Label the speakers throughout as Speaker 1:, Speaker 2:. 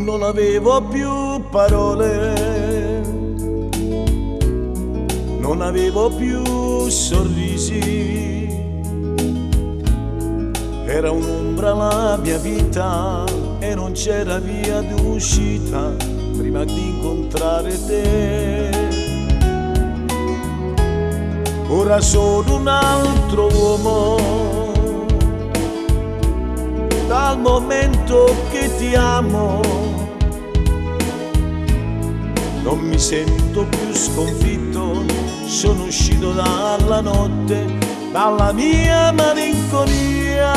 Speaker 1: non avevo più parole, non avevo più sorrisi, era un'ombra la mia vita e non c'era via d'uscita prima di incontrare te. Ora sono un altro uomo, dal momento che ti amo non mi sento più sconfitto, sono uscito dalla notte, dalla mia malinconia,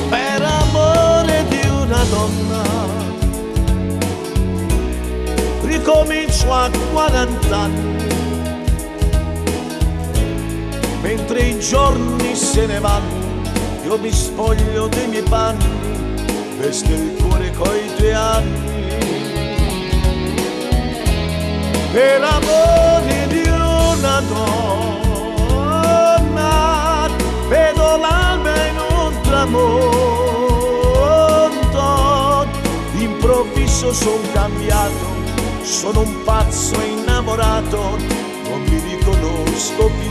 Speaker 1: per amore di una donna ricomincio a 40 anni, mentre i giorni se ne vanno io mi spoglio dei miei panni, vesto il cuore coi tuoi anni. Per amore di una donna vedo l'alba in un tramonto, improvviso son cambiato, sono un pazzo innamorato, non mi riconosco più.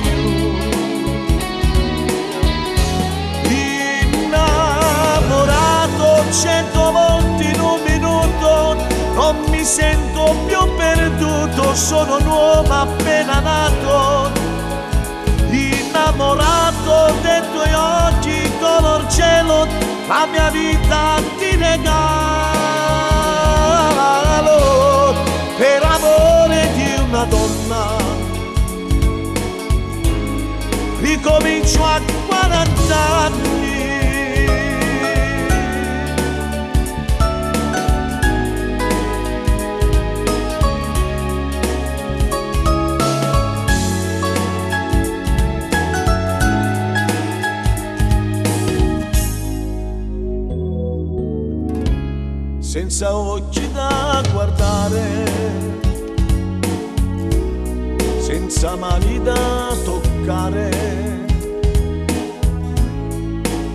Speaker 1: Innamorato 100 volte in un minuto, non mi sento più perduto, sono un uomo appena nato, innamorato dei tuoi occhi color cielo, la mia vita ti regalo, per amore di una donna ricomincio a 40 anni. Senza occhi da guardare, senza mani da toccare,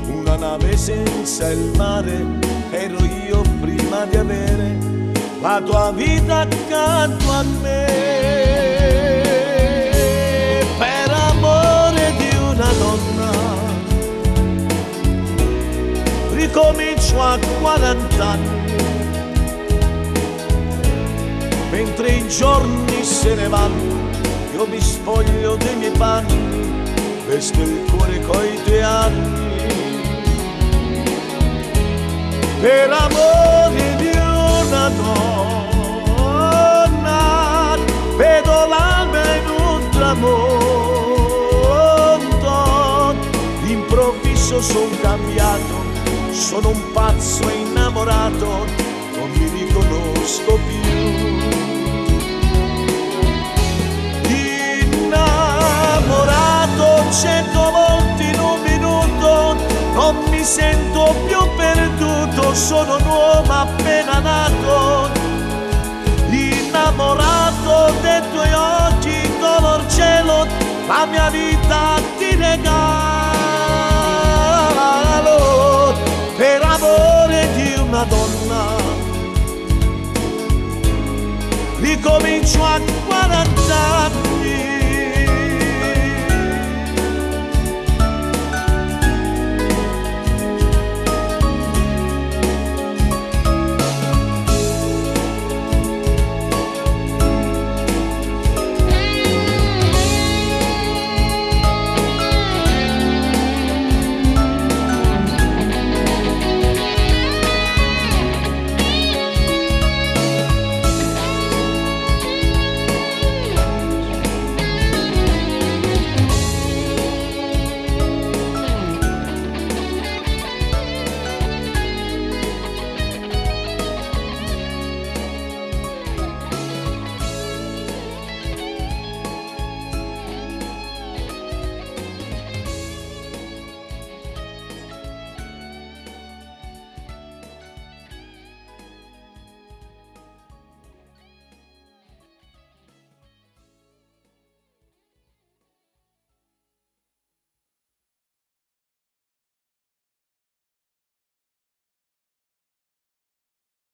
Speaker 1: una nave senza il mare, ero io prima di avere la tua vita accanto a me. Per amore di una donna ricomincio a 40 anni, mentre i giorni se ne vanno io mi spoglio dei miei panni, vesto il cuore coi tuoi anni. Per amore di una donna vedo l'alba in un tramonto, improvviso son cambiato, sono un pazzo innamorato, non mi riconosco più. Innamorato 100 volte in un minuto, non mi sento più perduto, sono un uomo appena nato, innamorato dei tuoi occhi color cielo, la mia vita ti regalo, per amore di una donna ricomincio a